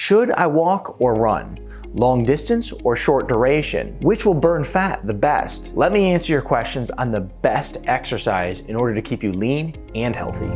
Should I walk or run? Long distance or short duration? Which will burn fat the best? Let me answer your questions on the best exercise in order to keep you lean and healthy.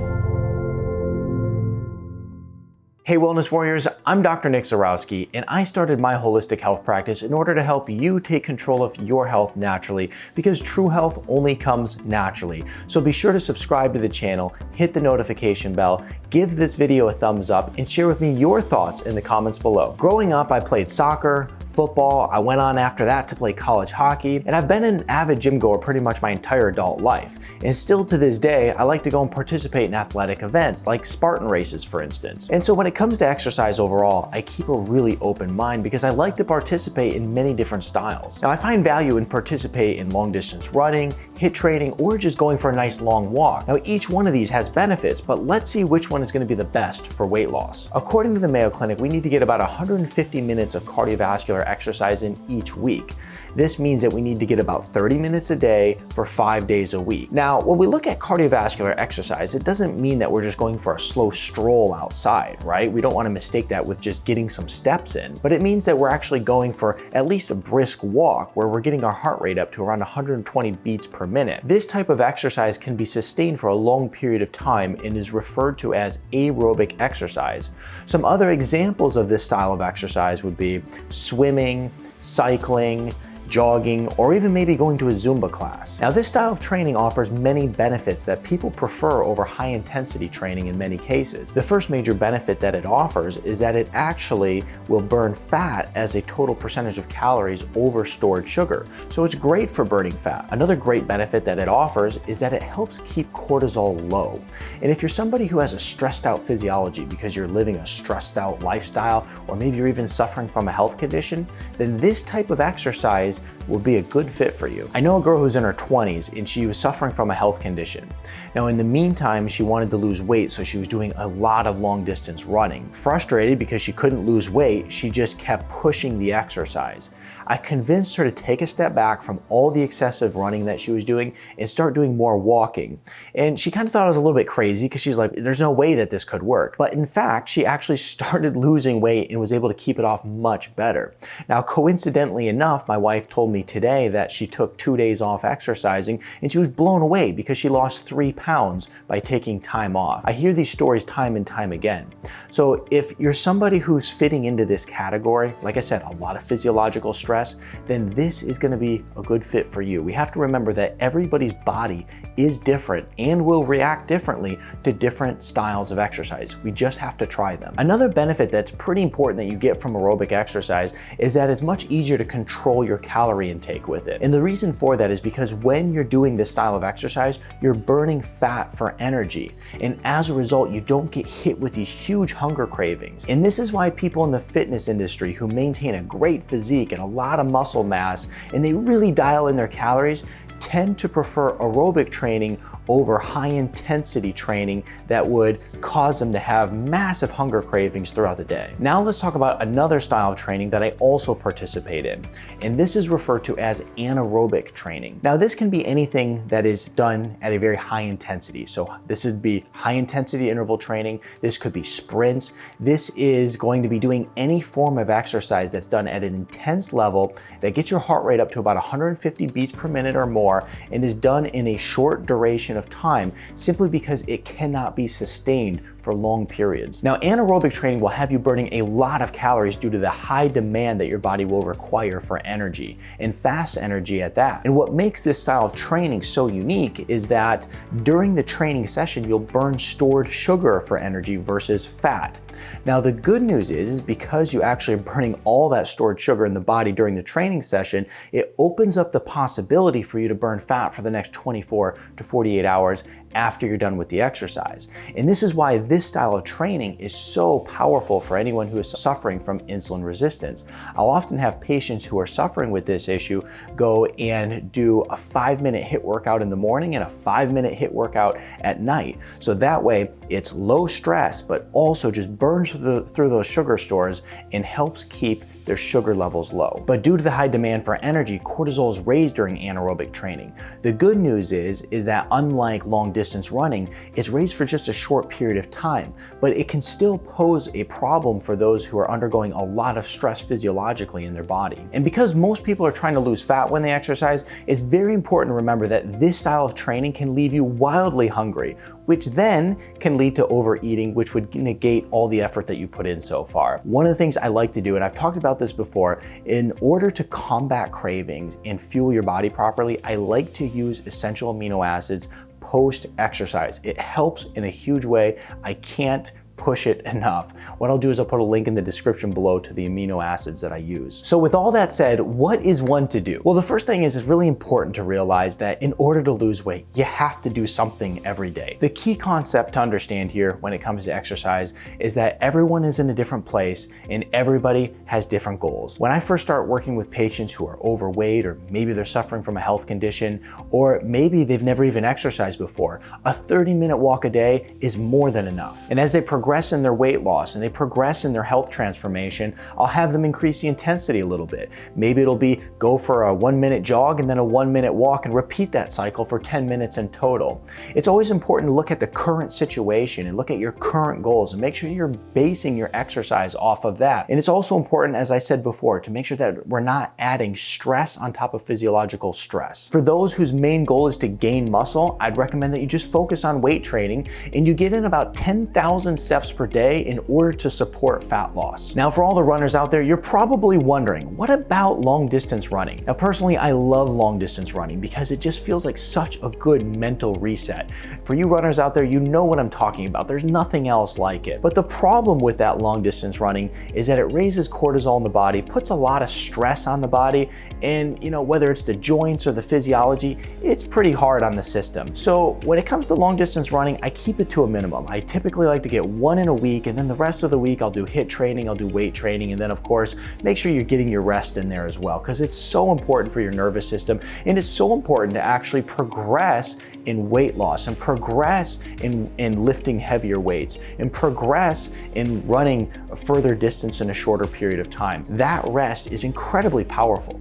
Hey Wellness Warriors, I'm Dr. Nick Zyrowski, and I started my holistic health practice in order to help you take control of your health naturally, because true health only comes naturally. So be sure to subscribe to the channel, hit the notification bell, give this video a thumbs up, and share with me your thoughts in the comments below. Growing up, I played soccer, football. I went on after that to play college hockey, and I've been an avid gym goer pretty much my entire adult life. And still to this day, I like to go and participate in athletic events like Spartan races, for instance. And so when it comes to exercise overall, I keep a really open mind because I like to participate in many different styles. Now, I find value in participating in long distance running, HIIT training, or just going for a nice long walk. Now, each one of these has benefits, but let's see which one is going to be the best for weight loss. According to the Mayo Clinic, we need to get about 150 minutes of cardiovascular exercise in each week. This means that we need to get about 30 minutes a day for 5 days a week. Now, when we look at cardiovascular exercise, it doesn't mean that we're just going for a slow stroll outside, right? We don't want to mistake that with just getting some steps in, but it means that we're actually going for at least a brisk walk where we're getting our heart rate up to around 120 beats per minute. This type of exercise can be sustained for a long period of time and is referred to as aerobic exercise. Some other examples of this style of exercise would be swimming, cycling, jogging, or even maybe going to a Zumba class. Now, this style of training offers many benefits that people prefer over high intensity training in many cases. The first major benefit that it offers is that it actually will burn fat as a total percentage of calories over stored sugar. So it's great for burning fat. Another great benefit that it offers is that it helps keep cortisol low. And if you're somebody who has a stressed out physiology because you're living a stressed out lifestyle, or maybe you're even suffering from a health condition, then this type of exercise will be a good fit for you. I know a girl who's in her 20s and she was suffering from a health condition. Now, in the meantime, she wanted to lose weight, so she was doing a lot of long distance running. Frustrated because she couldn't lose weight, she just kept pushing the exercise. I convinced her to take a step back from all the excessive running that she was doing and start doing more walking. And she kind of thought I was a little bit crazy because she's like, there's no way that this could work. But in fact, she actually started losing weight and was able to keep it off much better. Now, coincidentally enough, my wife told me today that she took 2 days off exercising and she was blown away because she lost 3 pounds by taking time off. I hear these stories time and time again. So if you're somebody who's fitting into this category, like I said, a lot of physiological stress, then this is going to be a good fit for you. We have to remember that everybody's body is different and will react differently to different styles of exercise. We just have to try them. Another benefit that's pretty important that you get from aerobic exercise is that it's much easier to control your calorie intake with it. And the reason for that is because when you're doing this style of exercise, you're burning fat for energy. And as a result, you don't get hit with these huge hunger cravings. And this is why people in the fitness industry who maintain a great physique and a lot of muscle mass, and they really dial in their calories, tend to prefer aerobic training over high intensity training that would cause them to have massive hunger cravings throughout the day. Now let's talk about another style of training that I also participate in, and this is referred to as anaerobic training. Now, this can be anything that is done at a very high intensity. So this would be high intensity interval training. This could be sprints. This is going to be doing any form of exercise that's done at an intense level that gets your heart rate up to about 150 beats per minute or more, and is done in a short duration of time simply because it cannot be sustained for long periods. Now, anaerobic training will have you burning a lot of calories due to the high demand that your body will require for energy, and fast energy at that. And what makes this style of training so unique is that during the training session, you'll burn stored sugar for energy versus fat. Now, the good news is because you actually are burning all that stored sugar in the body during the training session, it opens up the possibility for you to burn fat for the next 24 to 48 hours after you're done with the exercise. And this is why this style of training is so powerful for anyone who is suffering from insulin resistance. I'll often have patients who are suffering with this issue go and do a 5-minute HIIT workout in the morning and a 5-minute HIIT workout at night. So that way it's low stress, but also just burns through those sugar stores and helps keep their sugar levels low. But due to the high demand for energy, cortisol is raised during anaerobic training. The good news is that unlike long distance distance running is raised for just a short period of time, but it can still pose a problem for those who are undergoing a lot of stress physiologically in their body. And because most people are trying to lose fat when they exercise, it's very important to remember that this style of training can leave you wildly hungry, which then can lead to overeating, which would negate all the effort that you put in so far. One of the things I like to do, and I've talked about this before, in order to combat cravings and fuel your body properly, I like to use essential amino acids post-exercise. It helps in a huge way. I can't push it enough. What I'll do is I'll put a link in the description below to the amino acids that I use. So with all that said, what is one to do? Well, the first thing is it's really important to realize that in order to lose weight, you have to do something every day. The key concept to understand here when it comes to exercise is that everyone is in a different place and everybody has different goals. When I first start working with patients who are overweight, or maybe they're suffering from a health condition, or maybe they've never even exercised before, a 30-minute walk a day is more than enough. And as they progress in their weight loss and they progress in their health transformation, I'll have them increase the intensity a little bit. Maybe it'll be go for a 1-minute jog and then a 1-minute walk and repeat that cycle for 10 minutes in total. It's always important to look at the current situation and look at your current goals and make sure you're basing your exercise off of that. And it's also important, as I said before, to make sure that we're not adding stress on top of physiological stress. For those whose main goal is to gain muscle, I'd recommend that you just focus on weight training and you get in about 10,000 steps per day in order to support fat loss. Now, for all the runners out there, you're probably wondering, what about long distance running? Now, personally, I love long distance running because it just feels like such a good mental reset. For you runners out there, you know what I'm talking about. There's nothing else like it. But the problem with that long distance running is that it raises cortisol in the body, puts a lot of stress on the body, and whether it's the joints or the physiology, it's pretty hard on the system. So when it comes to long distance running, I keep it to a minimum. I typically like to get one in a week, and then the rest of the week I'll do HIIT training, I'll do weight training, and then of course make sure you're getting your rest in there as well, because it's so important for your nervous system, and it's so important to actually progress in weight loss and progress in lifting heavier weights and progress in running a further distance in a shorter period of time. That rest is incredibly powerful.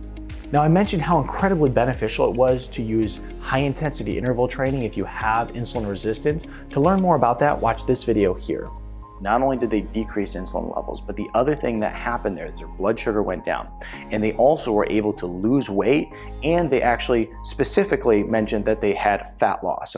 Now, I mentioned how incredibly beneficial it was to use high-intensity interval training if you have insulin resistance. To learn more about that, watch this video here. Not only did they decrease insulin levels, but the other thing that happened there is their blood sugar went down. And they also were able to lose weight, and they actually specifically mentioned that they had fat loss.